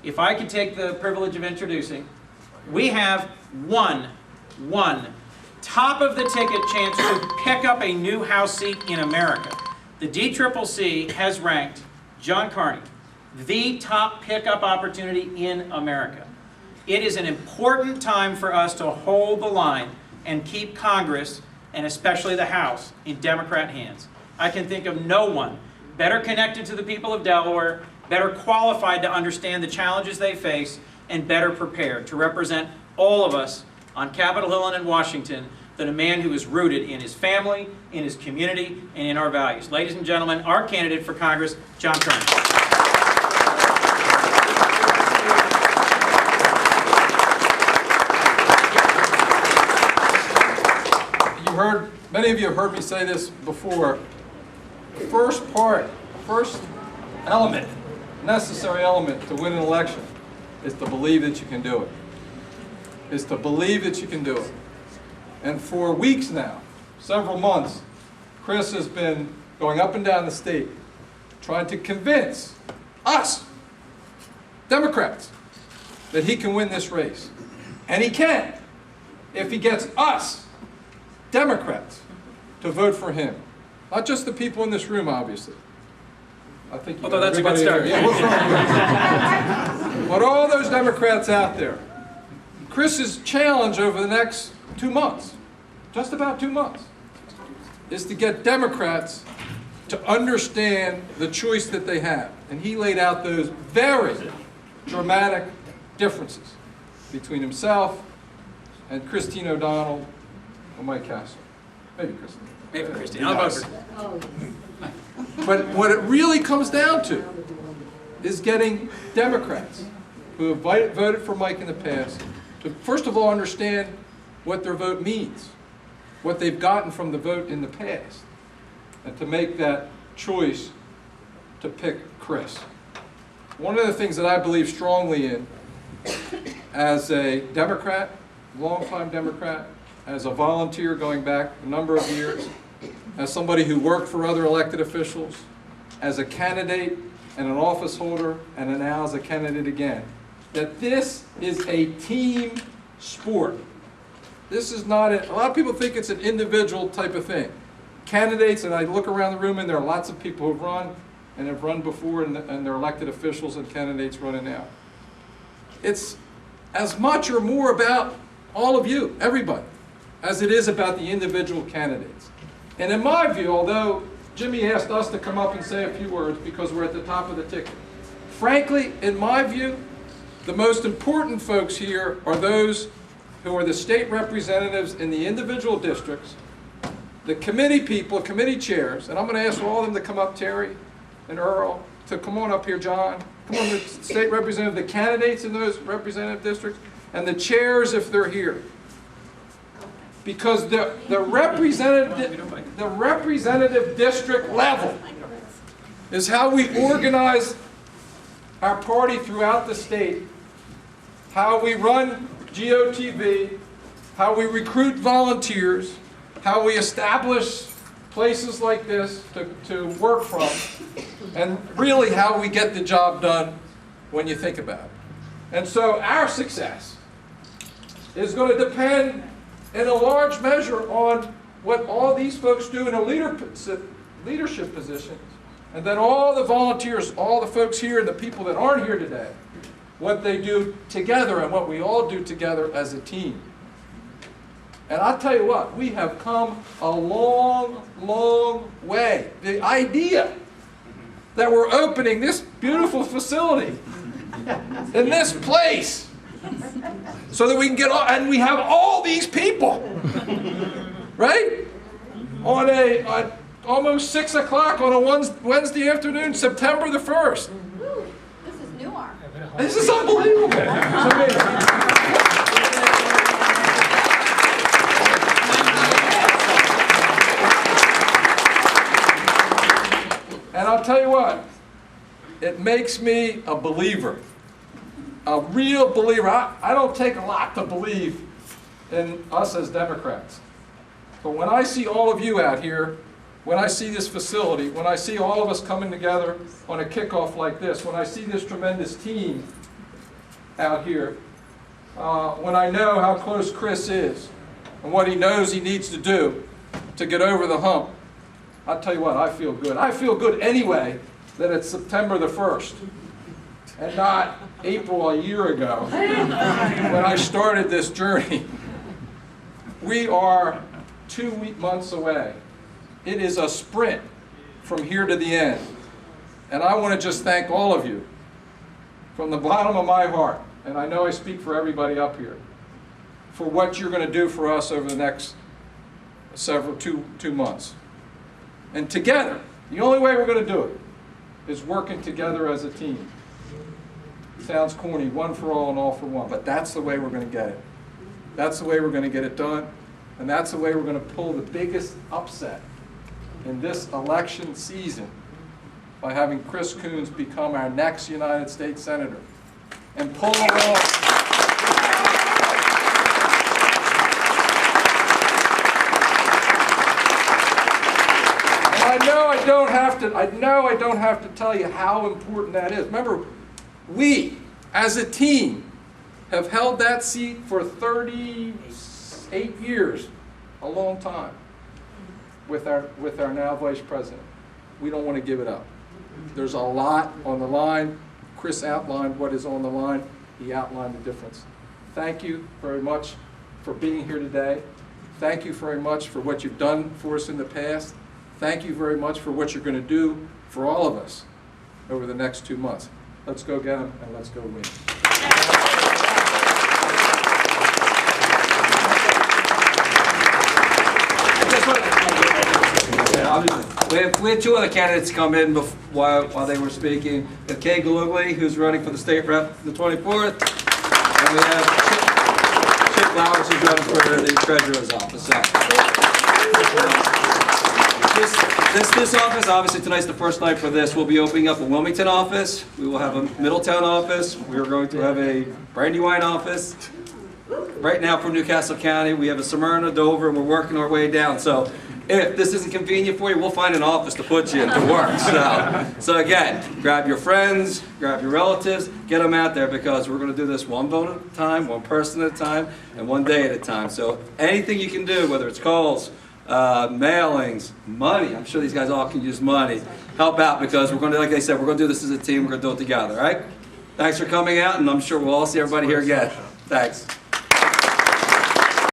if I could take the privilege of introducing, we have one top of the ticket chance to pick up a new House seat in America. The DCCC has ranked John Carney the top pickup opportunity in America. It is an important time for us to hold the line and keep Congress, and especially the House, in Democrat hands. I can think of no one better connected to the people of Delaware, better qualified to understand the challenges they face, and better prepared to represent all of us on Capitol Hill and in Washington than a man who is rooted in his family, in his community, and in our values. Ladies and gentlemen, our candidate for Congress, John Carney. Many of you have heard me say this before. First element, necessary element to win an election is to believe that you can do it. Is to believe that you can do it. And for weeks now, several months, Chris has been going up and down the state trying to convince us, Democrats, that he can win this race. And he can, if he gets us, Democrats, to vote for him. Not just the people in this room, obviously. I think you although that's a good start. Yeah, but all those Democrats out there. Chris's challenge over the next 2 months, just about 2 months, is to get Democrats to understand the choice that they have. And he laid out those very dramatic differences between himself and Christine O'Donnell and Mike Castle. Maybe Christine. Maybe Christine. I'll vote for But what it really comes down to is getting Democrats who have voted for Mike in the past to first of all understand what their vote means, what they've gotten from the vote in the past, and to make that choice to pick Chris. One of the things that I believe strongly in as a Democrat, longtime Democrat, as a volunteer going back a number of years, as somebody who worked for other elected officials, as a candidate and an office holder, and now as a candidate again, that this is a team sport. This is not a lot of people think it's an individual type of thing. Candidates, and I look around the room and there are lots of people who've run and have run before, and they're elected officials and candidates running now. It's as much or more about all of you, everybody, as it is about the individual candidates. And in my view, although Jimmy asked us to come up and say a few words because we're at the top of the ticket, frankly, in my view, the most important folks here are those who are the state representatives in the individual districts, the committee people, committee chairs, and I'm going to ask all of them to come up, Terry and Earl, to come on up here, John. Come on, the state representative, the candidates in those representative districts, and the chairs if they're here. Because the representative district level is how we organize our party throughout the state, how we run GOTV, how we recruit volunteers, how we establish places like this to work from, and really how we get the job done when you think about it. And so our success is going to depend in a large measure on what all these folks do in a leadership positions, and then all the volunteers, all the folks here and the people that aren't here today, what they do together and what we all do together as a team. And I'll tell you what, we have come a long, long way. The idea that we're opening this beautiful facility in this place so that we can get all, and we have all these people, right? On almost 6 o'clock on a Wednesday afternoon, September the 1st. This is Newark. This is unbelievable. It's amazing. And I'll tell you what, it makes me a believer, a real believer. I don't take a lot to believe in us as Democrats. But when I see all of you out here, when I see this facility, when I see all of us coming together on a kickoff like this, when I see this tremendous team out here, when I know how close Chris is and what he knows he needs to do to get over the hump, I'll tell you what, I feel good. I feel good anyway that it's September the 1st and not April a year ago when I started this journey. We are 2 months away. It is a sprint from here to the end. And I want to just thank all of you from the bottom of my heart, and I know I speak for everybody up here, for what you're going to do for us over the next two months. And together, the only way we're going to do it is working together as a team. Sounds corny, one for all and all for one, but that's the way we're going to get it. That's the way we're going to get it done, and that's the way we're going to pull the biggest upset in this election season by having Chris Coons become our next United States Senator and pull along. I know I don't have to tell you how important that is. Remember, we, as a team, have held that seat for 38 years, a long time, with our now Vice President. We don't want to give it up. There's a lot on the line. Chris outlined what is on the line. He outlined the difference. Thank you very much for being here today. Thank you very much for what you've done for us in the past. Thank you very much for what you're going to do for all of us over the next 2 months. Let's go get them and let's go win. We had two other candidates come in while they were speaking. We have Kay Galugli, who's running for the state rep the 24th, and we have Chip Flowers, who's running for the treasurer's office. This office, obviously tonight's the first night for this. We'll be opening up a Wilmington office. We will have a Middletown office. We are going to have a Brandywine office. Right now from Newcastle County, we have a Smyrna, Dover, and we're working our way down. So if this isn't convenient for you, we'll find an office to put you in to work. So again, grab your friends, grab your relatives, get them out there, because we're going to do this one vote at a time, one person at a time, and one day at a time. So anything you can do, whether it's calls, mailings, money, I'm sure these guys all can use money, help out, because we're going to, like I said, we're going to do this as a team, we're going to do it together, all right? Thanks for coming out, and I'm sure we'll all see everybody here again. Thanks.